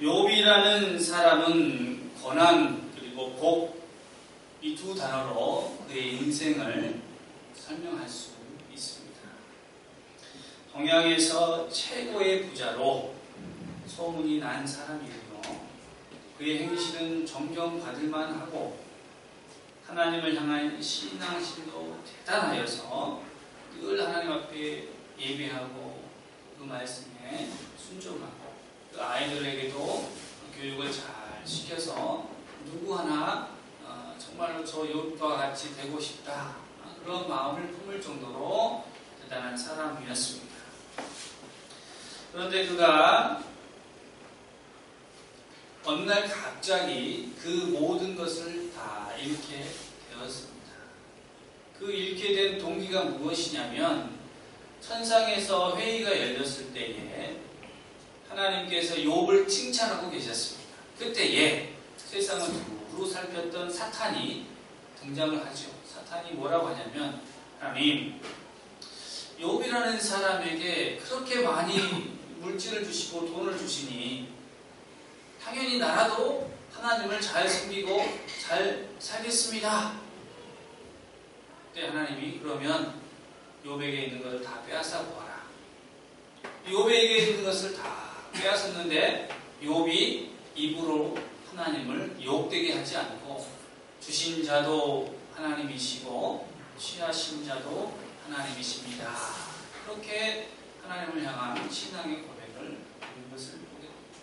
욥이라는 사람은 고난 그리고 복 이 두 단어로 그의 인생을 설명할 수 있습니다. 동양에서 최고의 부자로 소문이 난 사람이고요. 그의 행실은 존경받을만 하고 하나님을 향한 신앙심도 대단하여서 늘 하나님 앞에 예배하고 그 말씀에 순종하고 그 아이들에게도 교육을 잘 시켜서 누구 하나 정말로 저 욥과 같이 되고 싶다 그런 마음을 품을 정도로 대단한 사람이었습니다. 그런데 그가 어느 날 갑자기 그 모든 것을 다 잃게 되었습니다. 그 잃게 된 동기가 무엇이냐면 천상에서 회의가 열렸을 때에 하나님께서 욥을 칭찬하고 계셨습니다. 그때에 세상을 두루 살폈던 사탄이 등장을 하죠. 사탄이 뭐라고 하냐면 하나님, 욥이라는 사람에게 그렇게 많이 물질을 주시고 돈을 주시니 당연히 나라도 하나님을 잘 섬기고 잘 살겠습니다. 그때 하나님이 그러면 욥에게 있는 것을 다 빼앗아 보아라. 욥에게 있는 것을 다 빼앗았는데 욥이 입으로 하나님을 욕되게 하지 않고 주신 자도 하나님이시고 취하신 자도 하나님이십니다. 그렇게 하나님을 향한 신앙의 고백을 하는 것을 보게 됩니다.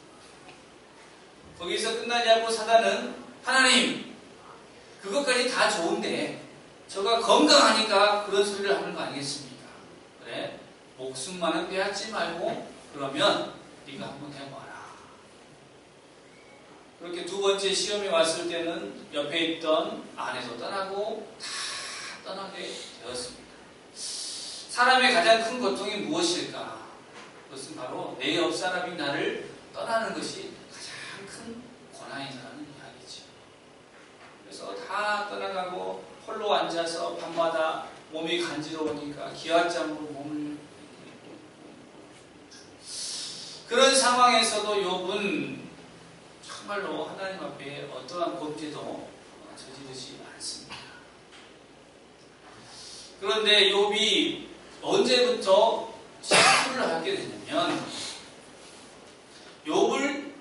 거기서 끝나지 않고 사단은 하나님, 그것까지 다 좋은데 저가 건강하니까 그런 소리를 하는 거 아니겠습니까? 그래, 목숨만은 빼앗지 말고 그러면 네가 한번 해봐라. 그렇게 두 번째 시험이 왔을 때는 옆에 있던 아내도 떠나고 다 떠나게 되었습니다. 사람의 가장 큰 고통이 무엇일까? 그것은 바로 내 옆 사람이 나를 떠나는 것이 가장 큰 고난이라는 이야기죠. 그래서 다 떠나가고 홀로 앉아서 밤마다 몸이 간지러우니까 기와장으로 몸을 그런 상황에서도 욥은 정말로 하나님 앞에 어떠한 범죄도 저지르지 않습니다. 그런데 욥이 언제부터 실수를 하게 되냐면 욥을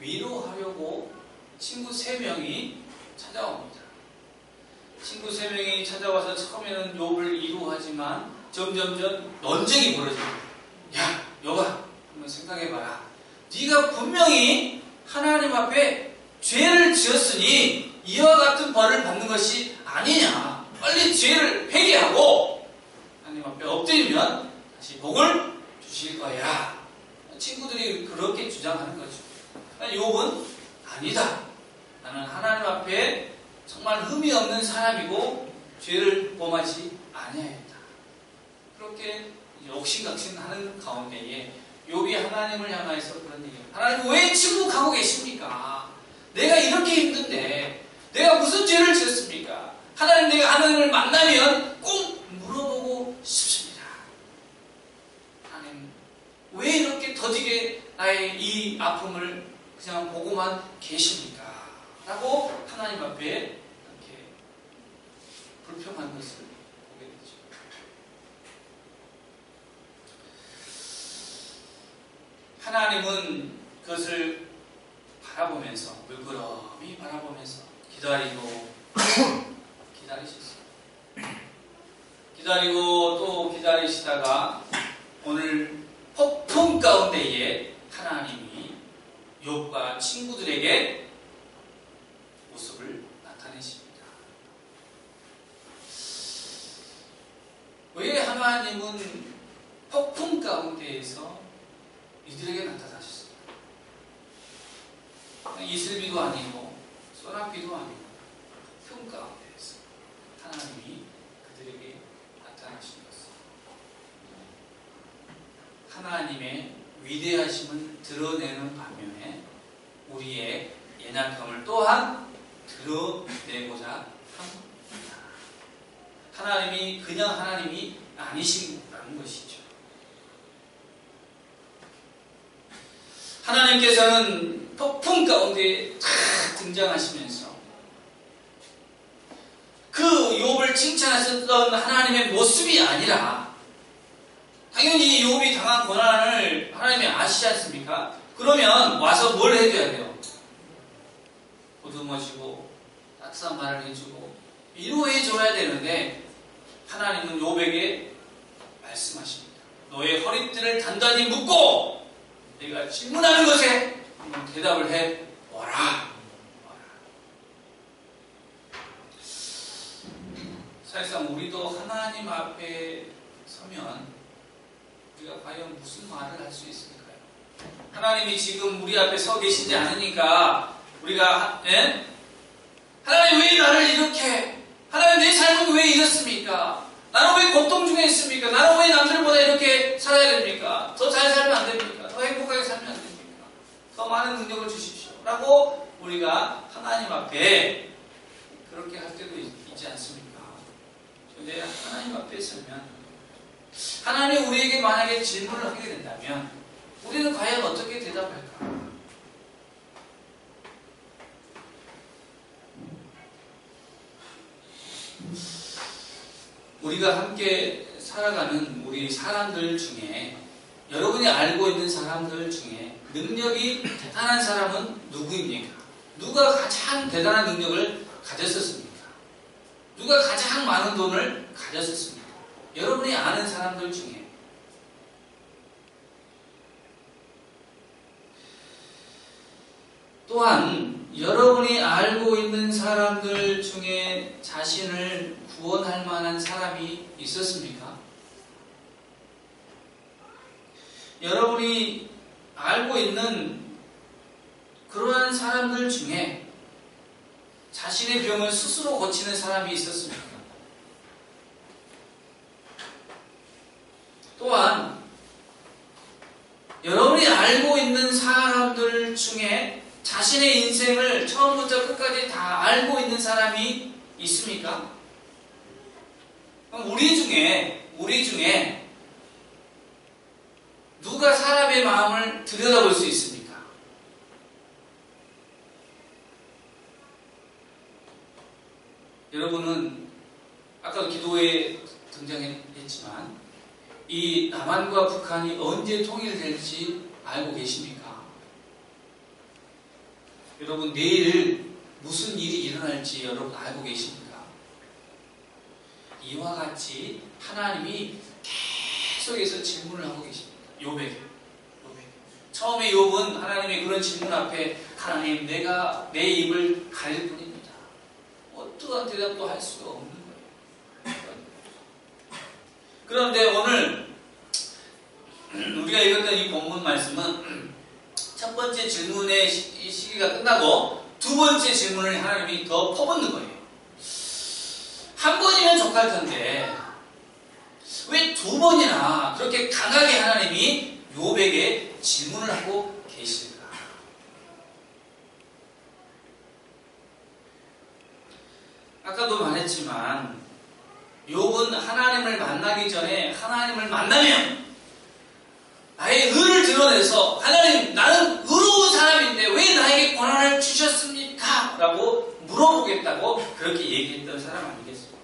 위로하려고 친구 3명이 찾아옵니다. 친구 3명이 찾아와서 처음에는 욥을 위로하지만 점점점 논쟁이 벌어집니다. 야, 욥아, 한번 생각해봐라. 네가 분명히 하나님 앞에 죄를 지었으니 이와 같은 벌을 받는 것이 아니냐. 빨리 죄를 회개하고 하나님 앞에 엎드리면 다시 복을 주실 거야. 친구들이 그렇게 주장하는 거죠. 욥은 아니다. 나는 하나님 앞에 정말 흠이 없는 사람이고 죄를 범하지 아니하였다. 그렇게 옥신각신하는 가운데에 욥이 하나님을 향해서 그런 얘기예요. 하나님, 왜 침묵하고 계십니까? 내가 이렇게 힘든데 내가 무슨 죄를 지었습니까? 하나님, 내가 하나님을 만나면 꼭 물어보고 싶습니다. 하나님, 왜 이렇게 더디게 나의 이 아픔을 그냥 보고만 계십니까? 라고 하나님 앞에 이렇게 불평한 것을 보게 되죠. 하나님은 그것을 바라보면서 물끄러미 바라보면서 기다리고 기다리셨어요. 기다리고 또 기다리시다가 오늘 폭풍 가운데에 하나님이 욥과 친구들에게 모습을 나타내십니다. 왜 하나님은 폭풍 가운데에서 이들에게 나타나셨습니다? 이슬비도 아니고 소나비도 아니고 폭풍 가운데에서 하나님이 그들에게 나타나신 것입니다. 하나님의 위대하심을 드러내는 반면에 우리의 연약함을 또한 드러내고자 합니다. 하나님이 그냥 하나님이 아니신다는 것이죠. 하나님께서는 폭풍 가운데 탁 등장하시면서 그 욥을 칭찬하셨던 하나님의 모습이 아니라 당연히 욥이 당한 고난을 하나님이 아시지 않습니까? 그러면 와서 뭘 해줘야 돼요? 보듬어주고 따뜻한 말을 해주고 위로해줘야 되는데 하나님은 욥에게 말씀하십니다. 너의 허리띠를 단단히 묶고 내가 질문하는 것에 대답을 해보라. 사실상 우리도 하나님 앞에 서면 우리가 과연 무슨 말을 할 수 있을까요? 하나님이 지금 우리 앞에 서 계시지 않으니까 우리가 하나님 왜 나를 이렇게, 하나님 내 삶은 왜 이렇습니까? 나는 왜 고통 중에 있습니까? 나는 왜 남들보다 이렇게 살아야 됩니까? 더 잘 살면 안 됩니까? 더 행복하게 살면 안 됩니까? 더 많은 능력을 주십시오 라고 우리가 하나님 앞에 그렇게 할 때도 있지 않습니까? 근데 하나님 앞에 서면 하나님이 우리에게 만약에 질문을 하게 된다면 우리는 과연 어떻게 대답할까? 우리가 함께 살아가는 우리 사람들 중에 여러분이 알고 있는 사람들 중에 능력이 대단한 사람은 누구입니까? 누가 가장 대단한 능력을 가졌었습니까? 누가 가장 많은 돈을 가졌었습니까? 여러분이 아는 사람들 중에 또한 여러분이 알고 있는 사람들 중에 자신을 구원할 만한 사람이 있었습니까? 여러분이 알고 있는 그러한 사람들 중에 자신의 병을 스스로 고치는 사람이 있었습니까? 또한 여러분이 알고 있는 사람들 중에 자신의 인생을 처음부터 끝까지 다 알고 있는 사람이 있습니까? 그럼 우리 중에 누가 사람의 마음을 들여다볼 수 있습니까? 여러분은 아까 기도에 등장했지만 이 남한과 북한이 언제 통일될지 알고 계십니까? 여러분 내일 무슨 일이 일어날지 여러분 알고 계십니까? 이와 같이 하나님이 계속해서 질문을 하고 계십니다. 욥에게. 처음에 욥은 하나님의 그런 질문 앞에 하나님 내가 내 입을 가릴 뿐입니다. 어떠한 대답도 할 수가 없는 거예요. 그런데 오늘 우리가 읽었던 이 본문 말씀은 첫 번째 질문의 시기가 끝나고 두 번째 질문을 하나님이 더 퍼붓는 거예요. 한 번이면 족할 텐데 왜 두 번이나 그렇게 강하게 하나님이 욥에게 질문을 하고 계실까? 아까도 말했지만 욥은 하나님을 만나기 전에 하나님을 만나면 나의 의를 드러내서 하나님 나는 의로운 사람인데 왜 나에게 고난을 주셨습니까? 라고 물어보겠다고 그렇게 얘기했던 사람 아니겠습니까?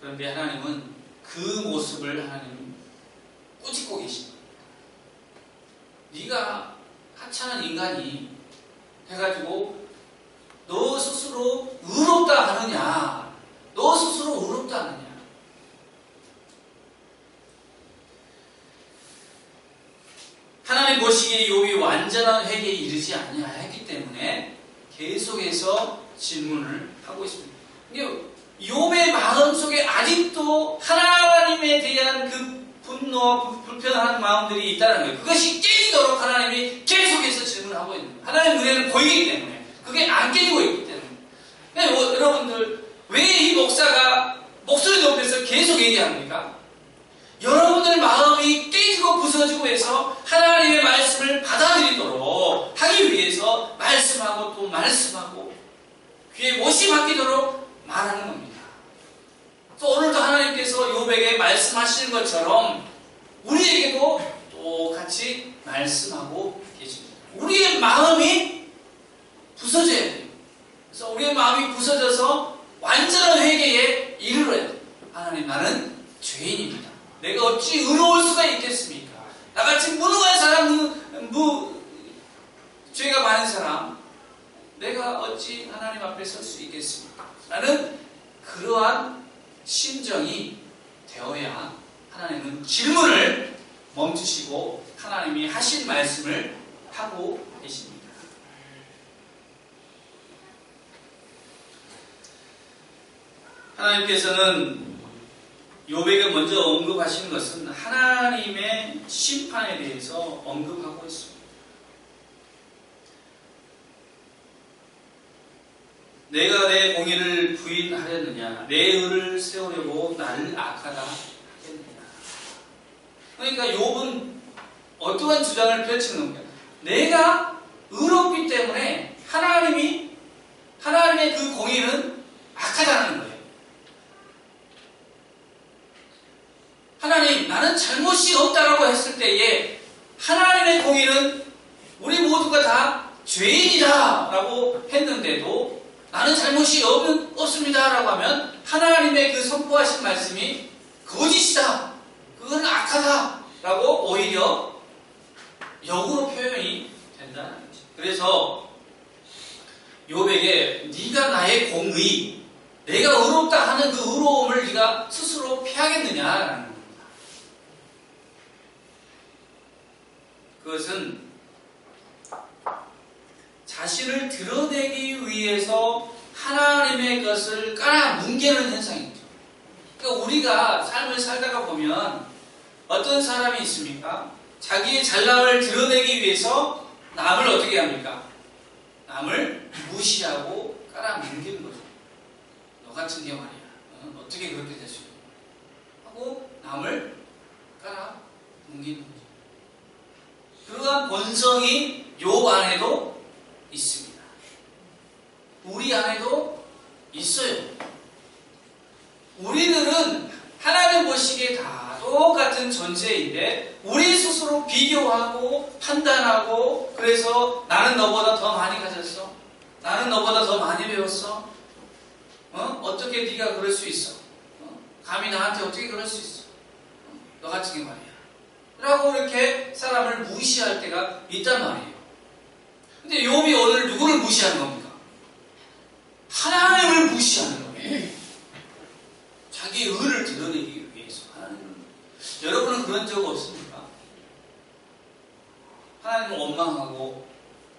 그런데 하나님은 그 모습을 하나님 꾸짖고 계십니다. 네가 하찮은 인간이 해가지고 너 스스로 의롭다 하느냐? 너 스스로 의롭다 하느냐? 하나님 보시기에 욥이 완전한 회개에 이르지 아니하였기 때문에 계속해서 질문을 하고 있습니다. 욥의 마음속에 아직도 하나님에 대한 그 분노와 불편한 마음들이 있다는 거예요. 그것이 깨지도록 하나님이 계속해서 질문하고 있는 거예요. 하나님 눈에는 보이기 때문에 그게 안 깨지고 있기 때문에. 여러분들 왜 이 목사가 목소리 높여서 계속 얘기합니까? 여러분들 마음이 깨지고 부서지고 해서 하나님의 말씀을 받아들이도록 하기 위해서 말씀하고 또 말씀하고 귀에 못이 박히도록 말하는 겁니다. 또 오늘도 하나님께서 욥에게 말씀하시는 것처럼 같이 말씀하고 계십니다. 우리의 마음이 부서져야 돼요. 그래서 우리의 마음이 부서져서 완전한 회개에 이르러야 돼요. 하나님, 나는 죄인입니다. 내가 어찌 의로울 수가 있겠습니까? 나같이 무능한 사람, 죄가 많은 사람, 내가 어찌 하나님 앞에 설 수 있겠습니까? 라는 그러한 심정이 되어야 하나님은 질문을 멈추시고 하나님이 하신 말씀을 하고 계십니다. 하나님께서는 욥에게 먼저 언급하시는 것은 하나님의 심판에 대해서 언급하고 있습니다. 내가 내 공의를 부인하려느냐, 내 의를 세우려고 나를 악하다 하겠느냐. 그러니까 욥은 어떠한 주장을 펼치는 겁니까? 내가 의롭기 때문에 하나님의 그 공의는 악하다는 거예요. 하나님, 나는 잘못이 없다라고 했을 때에 하나님의 공의는 우리 모두가 다 죄인이다 라고 했는데도 나는 잘못이 없습니다 라고 하면 하나님의 그 선포하신 말씀이 거짓이다, 그건 악하다 라고 오히려 역으로 표현이 된다는 거죠. 그래서 욥에게 네가 나의 공의, 내가 의롭다 하는 그 의로움을 네가 스스로 피하겠느냐라는 겁니다. 그것은 자신을 드러내기 위해서 하나님의 것을 깔아뭉개는 현상이죠. 그러니까 우리가 삶을 살다가 보면 어떤 사람이 있습니까? 자기의 잘남을 드러내기 위해서 남을 어떻게 합니까? 남을 무시하고 깔아뭉개는 거죠. 너 같은 게 말이야. 어떻게 그렇게 될 수 있냐 하고 남을 깔아뭉개는 거죠. 그러한 본성이 욥 안에도 있습니다. 우리 안에도 있어요. 우리들은 하나님 보시기에 다 똑같은 존재인데 우리 스스로 비교하고 판단하고 그래서 나는 너보다 더 많이 가졌어. 나는 너보다 더 많이 배웠어. 어떻게 네가 그럴 수 있어? 감히 나한테 어떻게 그럴 수 있어? 너 같은 게 말이야. 라고 이렇게 사람을 무시할 때가 있단 말이에요. 근데 욥이 오늘 누구를 무시하는 겁니까? 하나님을 무시하는 거예요. 자기의 의를 드러내기 위해서 하나님을. 여러분은 그런 적 없습니까? 하나님을 원망하고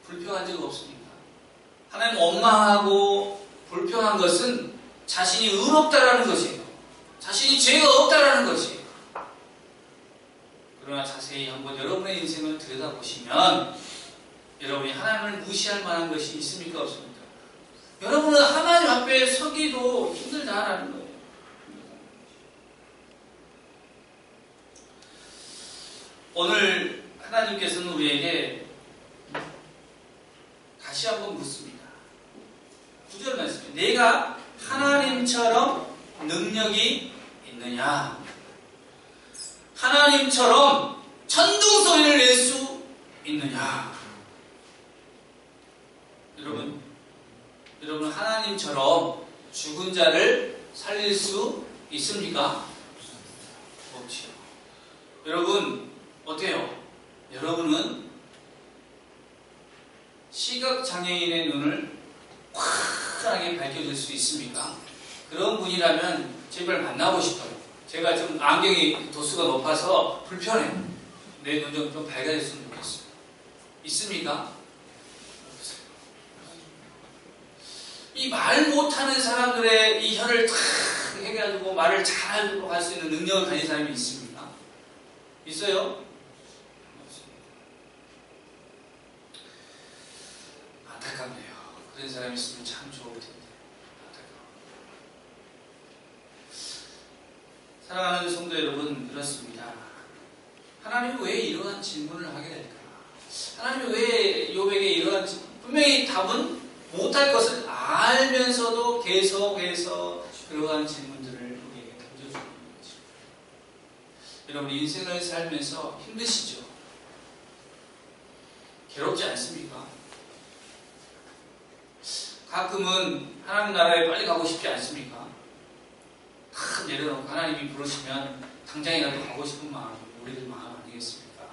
불평한 적 없습니까? 하나님 원망하고 불평한 것은 자신이 의롭다라는 것이에요. 자신이 죄가 없다라는 것이에요. 그러나 자세히 한번 여러분의 인생을 들여다보시면 여러분이 하나님을 무시할 만한 것이 있습니까? 없습니까? 여러분은 하나님 앞에 서기도 힘들다라는 거예요. 오늘 하나님께서는 우리에게 다시 한번 묻습니다. 9절 말씀에 내가 하나님처럼 능력이 있느냐? 하나님처럼 천둥소리를 낼 수 있느냐? 여러분 하나님처럼 죽은 자를 살릴 수 있습니까? 없지요. 여러분 어때요? 여러분은 시각장애인의 눈을 환하게 밝혀줄 수 있습니까? 그런 분이라면 제발 만나고 싶어요. 제가 좀 안경이 도수가 높아서 불편해요. 내 눈 좀 밝아졌으면 좋겠어요. 있습니까? 이 말 못하는 사람들의 이 혀를 탁 해가지고 말을 잘 할 수 있는 능력을 가진 사람이 있습니까? 있어요? 안타깝네요. 그런 사람이 있으면 참 좋을 텐데. 안타까워. 사랑하는 성도 여러분, 그렇습니다. 하나님이 왜 이러한 질문을 하게 될까? 하나님이 왜 욥에게 이러한 분명히 답은 못할 것을 알면서도 계속해서 그러한 질문들을 우리에게 던져주는 거죠. 여러분 인생을 살면서 힘드시죠? 괴롭지 않습니까? 가끔은 하나님 나라에 빨리 가고 싶지 않습니까? 다 내려놓고 하나님이 부르시면 당장이라도 가고 싶은 마음, 우리들 마음 아니겠습니까?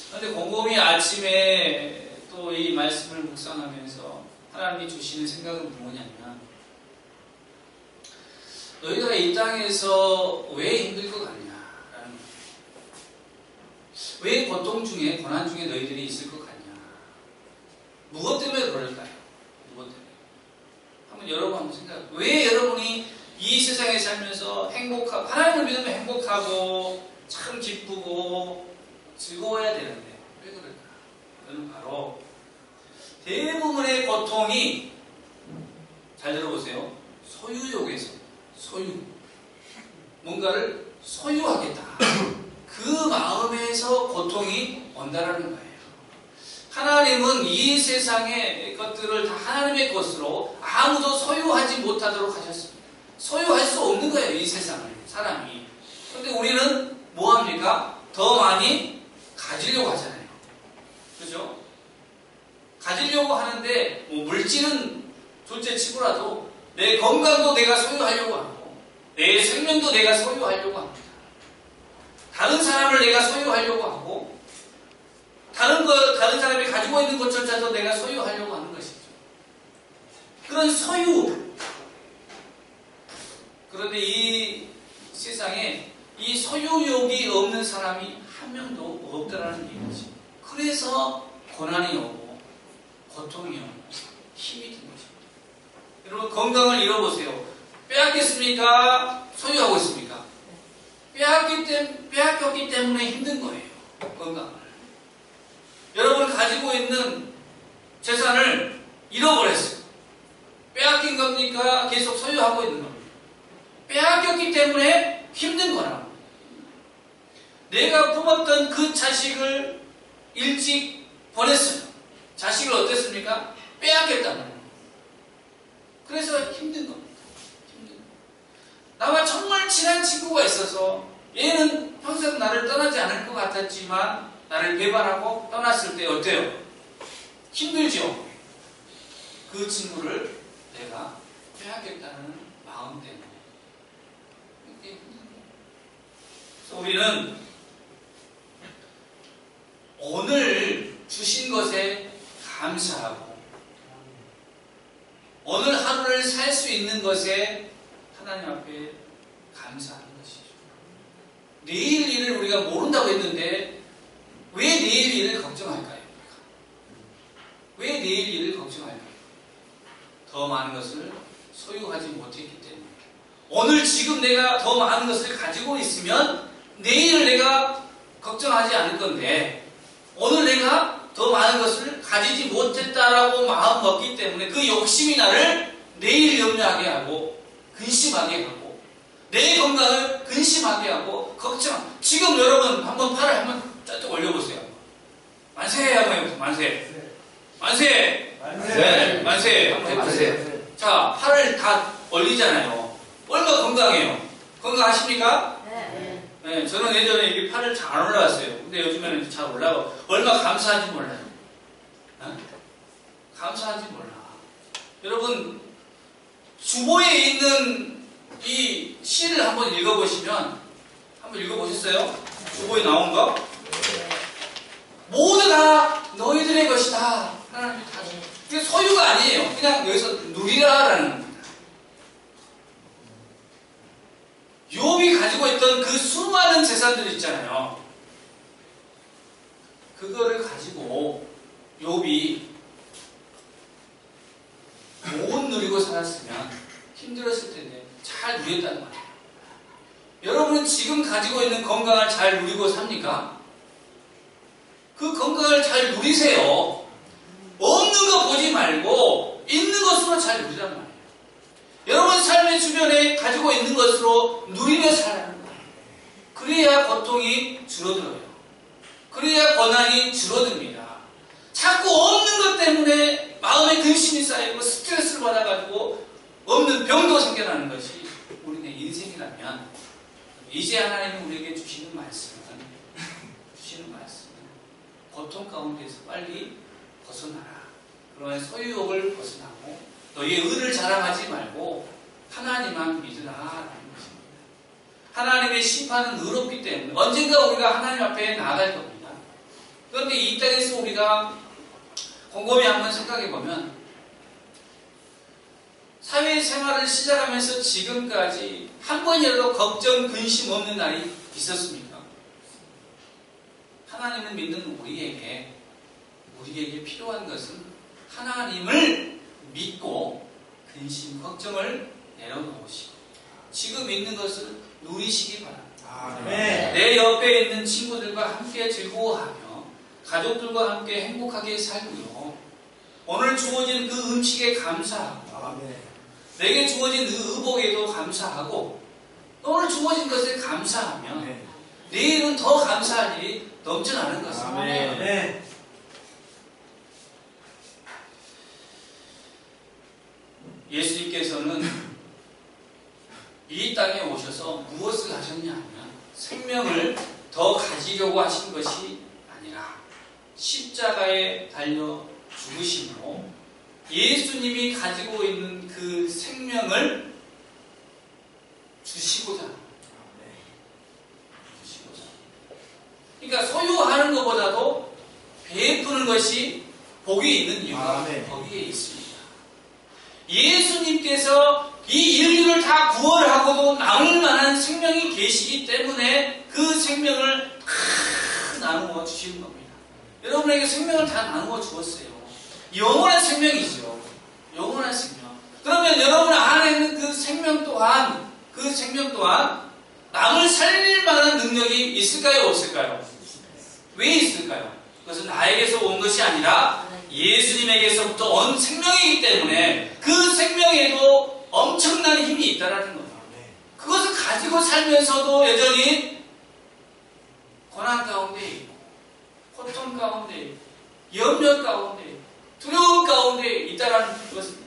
그런데 곰곰이 아침에 또 이 말씀을 묵상하면서 하나님이 주시는 생각은 뭐냐면, 너희가 이 땅에서 왜 힘들 것 같냐라는 거예요. 왜 고통 중에, 고난 중에 너희들이 있을 것 같냐? 무엇 때문에 그럴까요? 무엇 때문에? 한번 여러분 한번 생각해요. 왜 여러분이 이 세상에 살면서 행복하고, 하나님을 믿으면 행복하고 참 기쁘고 즐거워야 되는데 왜 그럴까? 그건 바로 대부분의 고통이, 잘 들어보세요, 소유욕에서, 소유, 뭔가를 소유하겠다, 그 마음에서 고통이 온다라는 거예요. 하나님은 이 세상의 것들을 다 하나님의 것으로 아무도 소유하지 못하도록 하셨습니다. 소유할 수 없는 거예요, 이 세상을, 사람이. 그런데 우리는 뭐합니까? 더 많이 가지려고 하잖아요. 그죠? 가지려고 하는데, 뭐 물질은 둘째 치고라도 내 건강도 내가 소유하려고 하고, 내 생명도 내가 소유하려고 합니다. 다른 사람을 내가 소유하려고 하고, 다른 사람이 가지고 있는 것조차도 내가 소유하려고 하는 것이죠. 그런 소유. 그런데 이 세상에 이 소유욕이 없는 사람이 한 명도 없다라는 얘기죠. 그래서 고난이 오고 고통이 오고 힘이 든 것입니다. 여러분, 건강을 잃어보세요. 빼앗겼습니까? 소유하고 있습니까? 빼앗겼기 때문에 힘든 거예요, 건강을. 여러분 가지고 있는 재산을 잃어버렸어요. 빼앗긴 겁니까? 계속 소유하고 있는 겁니까? 빼앗겼기 때문에 힘든 거라고. 내가 품었던 그 자식을 일찍 보냈어요. 자식을 어땠습니까? 빼앗겼단 말이에요. 그래서 힘든 겁니다. 힘든 겁니다. 나와 정말 친한 친구가 있어서 얘는 평생 나를 떠나지 않을 것 같았지만 나를 배반하고 떠났을 때 어때요? 힘들죠? 그 친구를 내가 빼앗겠다는 마음 때문에. 그래서 우리는 오늘 주신 것에 감사하고, 오늘 하루를 살 수 있는 것에 하나님 앞에 감사하는 것이죠. 내일 일을 우리가 모른다고 했는데 왜 내일 일을 걱정할까요? 왜 내일 일을 걱정할까요? 더 많은 것을 소유하지 못했기 때문에. 오늘 지금 내가 더 많은 것을 가지고 있으면 내일을 내가 걱정하지 않을 건데, 오늘 내가 더 많은 것을 가지지 못했다라고 마음 먹기 때문에 그 욕심이 나를 내일 염려하게 하고 근심하게 하고 내 건강을 근심하게 하고 걱정. 지금 여러분 한번 팔을 한번 쫙 올려보세요. 만세 한번 해보세요. 만세. 만세. 네, 만세 한번 해보세요. 자, 팔을 다 올리잖아요. 얼마나 건강해요? 건강하십니까? 네, 저는 예전에 이게 팔을 잘 안 올라왔어요. 근데 요즘에는 잘 올라가. 얼마 감사한지 몰라요. 어? 감사한지 몰라. 여러분, 주보에 있는 이 시를 한번 읽어보시면, 한번 읽어보셨어요? 주보에 나온 거? 모두 다 너희들의 것이다. 하나님이 다 줘. 그게 소유가 아니에요. 그냥 여기서 누리라라는 겁니다. 욥이 가지고 있던 그 수많은 재산들 있잖아요. 그거를 가지고 욥이 못 누리고 살았으면 힘들었을 텐데 잘 누렸다는 말이에요. 여러분은 지금 가지고 있는 건강을 잘 누리고 삽니까? 그 건강을 잘 누리세요. 없는 거 보지 말고 있는 것으로 잘 누리란 말이에요. 여러분 삶의 주변에 가지고 있는 것으로 누리며 살아가는 거예요. 그래야 고통이 줄어들어요. 그래야 고난이 줄어듭니다. 자꾸 없는 것 때문에 마음에 근심이 쌓이고 스트레스를 받아가지고 없는 병도 생겨나는 것이 우리의 인생이라면, 이제 하나님은 우리에게 주시는 말씀은 고통 가운데서 빨리 벗어나라. 그러한 소유욕을 벗어나고 너희의 의를 자랑하지 말고 하나님만 믿으라 라는 것입니다. 하나님의 심판은 의롭기 때문에 언젠가 우리가 하나님 앞에 나아갈 겁니다. 그런데 이 땅에서 우리가 곰곰이 한번 생각해 보면 사회생활을 시작하면서 지금까지 한 번이라도 걱정, 근심 없는 날이 있었습니까? 하나님을 믿는 우리에게 필요한 것은 하나님을 믿고 근심, 걱정을 내려놓으시고 지금 있는 것을 누리시기 바랍니다. 내 옆에 있는 친구들과 함께 즐거워하며 가족들과 함께 행복하게 살고요. 오늘 주어진 그 음식에 감사하고 내게 주어진 그 의복에도 감사하고 오늘 주어진 것에 감사하면 내일은 더 감사할 일이 넘쳐나는 것입니다. 예수님께서는 이 땅에 오셔서 무엇을 하셨냐 하면 생명을 더 가지려고 하신 것이 아니라 십자가에 달려 죽으심으로 예수님이 가지고 있는 그 생명을 주시고자 합니다. 그러니까 소유하는 것보다도 베푸는 것이 복이 있는 이유가 거기에 있습니다. 예수님께서 이 인류를 다 구원하고도 남을 만한 생명이 계시기 때문에 그 생명을 다 나누어 주시는 겁니다. 여러분에게 생명을 다 나누어 주었어요. 영원한 생명이죠. 영원한 생명. 그러면 여러분 안에 있는 그 생명 또한 남을 살릴 만한 능력이 있을까요? 없을까요? 왜 있을까요? 그것은 나에게서 온 것이 아니라 예수님에게서부터 온 생명이기 때문에 그 생명에도 엄청난 힘이 있다는 거예요. 그것을 가지고 살면서도 여전히 고난 가운데 있고 고통 가운데 있고 염려 가운데 있고 두려움 가운데 있다는 것입니다.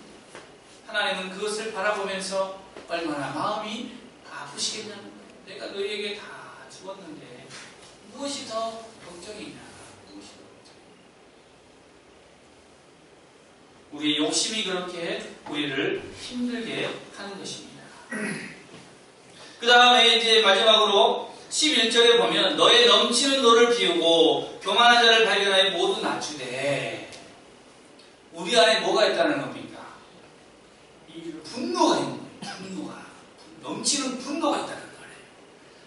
하나님은 그것을 바라보면서 얼마나 마음이 아프시겠냐는 거예요. 내가 너희에게 다 주었는데 무엇이 더 걱정이냐? 우리의 욕심이 그렇게 우리를 힘들게 하는 것입니다. 그 다음에 이제 마지막으로 11절에 보면 너의 넘치는 노를 비우고 교만한 자를 발견하여 모두 낮추되 우리 안에 뭐가 있다는 겁니까? 이 분노가 있는 거예요. 넘치는 분노가 있다는 거예요.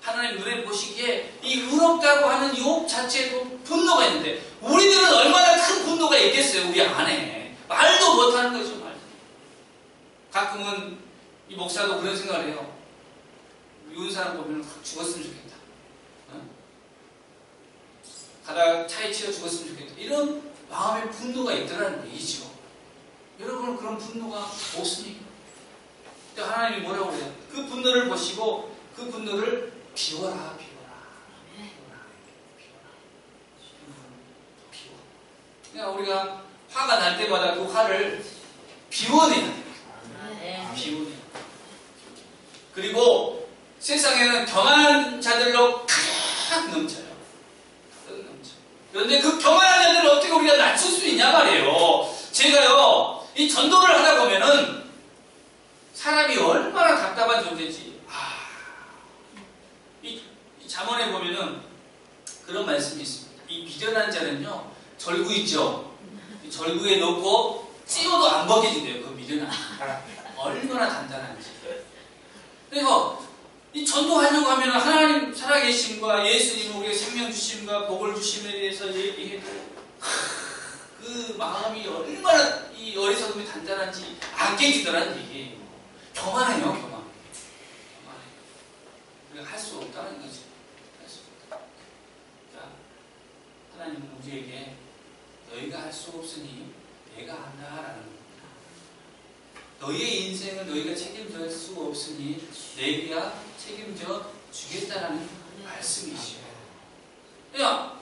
하나님 눈에 보시기에 이 의롭다고 하는 욕 자체에도 분노가 있는데 우리들은 얼마나 큰 분노가 있겠어요. 우리 안에. 말도 못하는 거죠. 말. 가끔은 이 목사도 그런 생각을 해요. 미운 사람 보면 확 죽었으면 좋겠다. 가다가 차에 치여 죽었으면 좋겠다. 이런 마음의 분노가 있더라는 얘기죠. 여러분은 그런 분노가 없습니까? 근데 하나님이 뭐라고 그래요? 그 분노를 보시고 그 분노를 비워라. 그러니까 우리가 화가 날 때마다 그 화를 비워내야 돼요. 비워내야 돼요. 그리고 세상에는 경한 자들로 가득 넘쳐요. 그런데 그 경한 자들을 어떻게 우리가 낮출 수 있냐 말이에요. 제가요, 이 전도를 하다 보면은 사람이 얼마나 답답한 존재인지, 이 잠언에 보면은 그런 말씀이 있습니다. 이 미련한 자는요, 절구 있죠? 절구에 넣고 찌워도 안 벗겨진대요. 그 미련한 얼마나 단단한지. 그래서 이 전도하려고 하면 하나님 살아계심과 예수님 우리의 생명 주심과 복을 주심에 대해서 얘기해도 그 마음이 얼마나 이 어리석음이 단단한지 안 깨지더라는 얘기예요. 교만해요. 교만. 우리가 할 수 없다는 거죠. 할 수 없다. 자, 하나님은 우리에게 너희가 할 수 없으니 내가 한다라는 겁니다. 너희의 인생은 너희가 책임질 수 없으니 내가 책임져 주겠다라는 말씀이시죠. 그러니까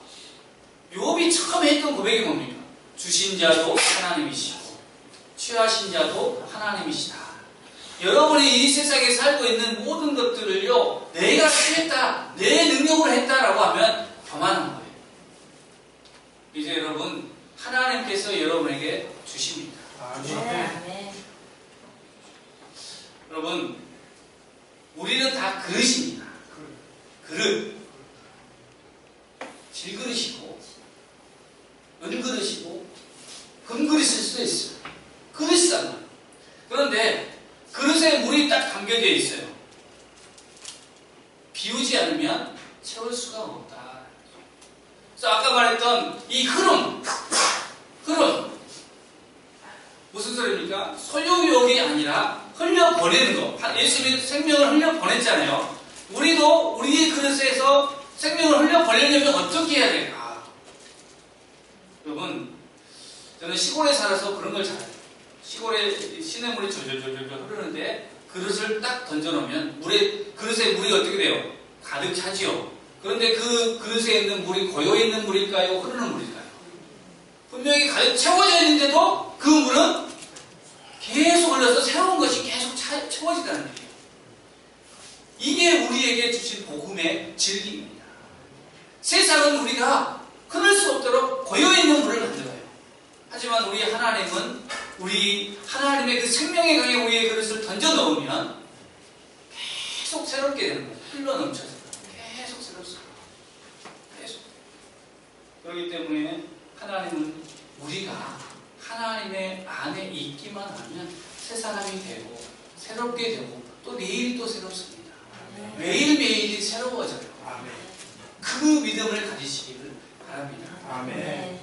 욥이 처음 했던 고백이 뭡니까? 주신 자도 하나님이시고 취하신 자도 하나님이시다. 여러분이 이 세상에 살고 있는 모든 것들을요, 내가 취했다, 내 능력으로 했다라고 하면 교만한 거예요. 이제 여러분 하나님께서 여러분에게 주십니다. 아멘. 여러분 우리는 다 그릇입니다. 그릇. 질그릇이고 은그릇이고 금그릇일 수도 있어요. 그릇이잖아요. 그런데 그릇에 물이 딱 담겨져 있어요. 비우지 않으면 채울 수가 없다. 그래서 아까 말했던 이 흐름 무슨 소리입니까? 소유욕이 아니라 흘려보내는 거. 예수님이 생명을 흘려보냈잖아요. 우리도 우리의 그릇에서 생명을 흘려보내려면 어떻게 해야 될까? 여러분, 저는 시골에 살아서 그런 걸 잘 알아요. 시골에 시냇물이 졸졸졸졸 흐르는데 그릇을 딱 던져놓으면 그릇에 물이 어떻게 돼요? 가득 차지요. 그런데 그 그릇에 있는 물이 고여있는 물일까요? 흐르는 물일까요? 분명히 가득 채워져 있는데도 그 물은 계속 흘러서 새로운 것이 계속 채워지다는 얘기예요. 이게 우리에게 주신 복음의 진리입니다. 세상은 우리가 끊을 수 없도록 고여있는 물을 만들어요. 하지만 우리 하나님은 우리 하나님의 그 생명의 강에 우리의 그릇을 던져 넣으면 계속 새롭게 되는 거예요. 흘러 넘쳐서 계속 새롭습니다. 계속. 그렇기 때문에 하나님은 우리가 하나님의 안에 있기만 하면 새 사람이 되고 새롭게 되고 또 내일이 또 새롭습니다. 매일매일이 새로워져요. 그 믿음을 가지시기를 바랍니다. 아멘.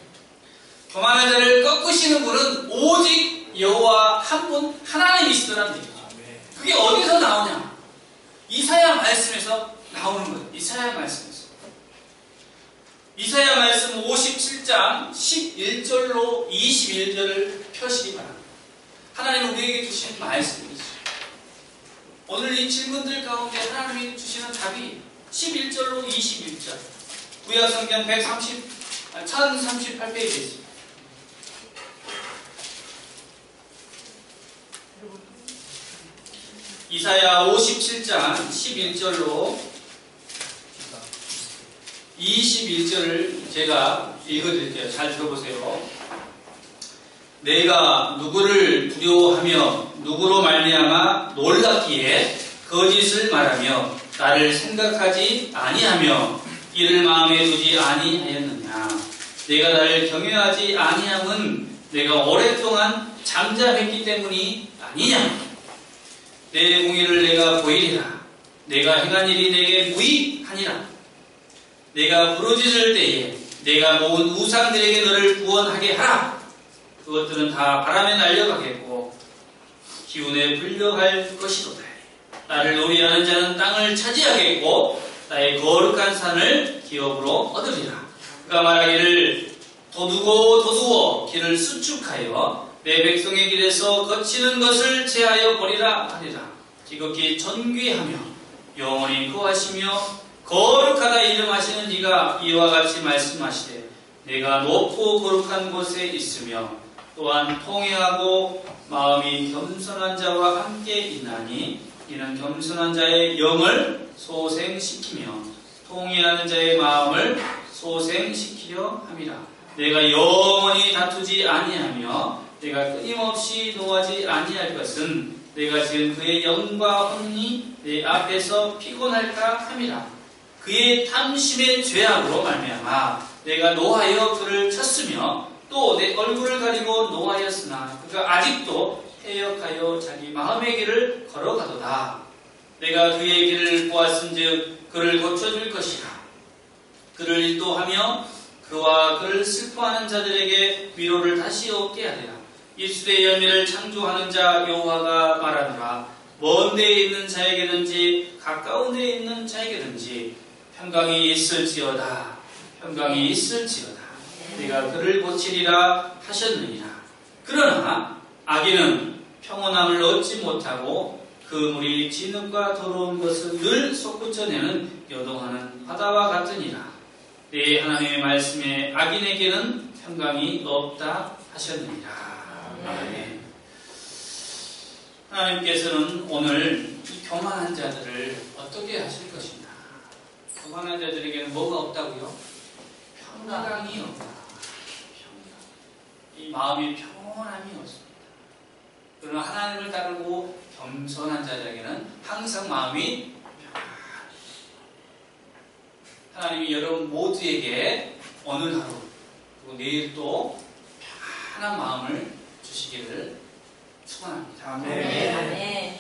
교만한 자를 꺾으시는 분은 오직 여호와 한 분 하나님이시더라는 얘기죠. 그게 어디서 나오냐? 이사야 말씀에서 나오는 거예요. 이사야 말씀에서. 이사야 말씀 57장 11절로 21절을 펴시기 바랍니다. 하나님 우리에게 주신 말씀이죠. 오늘 이 질문들 가운데 하나님이 주시는 답이 11절로 21절. 구약성경 1038페이지에 있습니다. 이사야 57장 11절로 21절을 제가 읽어드릴게요. 잘 들어보세요. 내가 누구를 두려워하며 누구로 말미암아 놀랍기에 거짓을 말하며 나를 생각하지 아니하며 이를 마음에 두지 아니하였느냐. 내가 나를 경외하지 아니함은 내가 오랫동안 잠잠했기 때문이 아니냐. 내 공의를 내가 보이리라. 내가 행한 일이 내게 무익하니라. 내가 부르짖을 때에 내가 모은 우상들에게 너를 구원하게 하라. 그것들은 다 바람에 날려가겠고 기운에 불려갈 것이로다. 나를 놀이하는 자는 땅을 차지하겠고 나의 거룩한 산을 기업으로 얻으리라. 그가 말하기를 도두고 길을 수축하여 내 백성의 길에서 거치는 것을 제하여 버리라 하리라. 지극히 존귀하며 영원히 거하시며 거룩하다 이름하시는 이가 이와 같이 말씀하시되 내가 높고 거룩한 곳에 있으며 또한 통회하고 마음이 겸손한 자와 함께 있나니 이는 겸손한 자의 영을 소생시키며 통회하는 자의 마음을 소생시키려 함이라. 내가 영원히 다투지 아니하며 내가 끊임없이 노하지 아니할 것은 내가 지은 그의 영과 혼이 내 앞에서 피곤할까 함이라. 그의 탐심의 죄악으로 말미암아 내가 노하여 그를 쳤으며 또 내 얼굴을 가리고 노하였으나 그가 아직도 해역하여 자기 마음의 길을 걸어가도다. 내가 그의 길을 보았은즉 그를 고쳐줄 것이라. 그를 인도하며 그와 그를 슬퍼하는 자들에게 위로를 다시 얻게 하리라. 입술의 열매를 창조하는 자 여호와가 말하노라. 먼 데에 있는 자에게든지 가까운 데에 있는 자에게든지 평강이 있을지어다. 평강이 있을지어다. 내가 그를 고치리라 하셨느니라. 그러나 악인은 평온함을 얻지 못하고 그 물이 진흙과 더러운 것을 늘 솟구쳐내는 요동하는 바다와 같으니라. 내 하나님의 말씀에 악인에게는 평강이 없다 하셨느니라. 아멘. 하나님께서는 오늘 이 교만한 자들을 어떻게 하실 것인가? 교만한 자들에게는 뭐가 없다고요? 평강이 없다. 이 마음이 평온함이 없습니다. 그러나 하나님을 따르고 겸손한 자에게는 항상 마음이 평안합니다. 하나님이 여러분 모두에게 오늘 하루 그리고 내일 또 편안한 마음을 주시기를 축원합니다. 아멘. 아멘.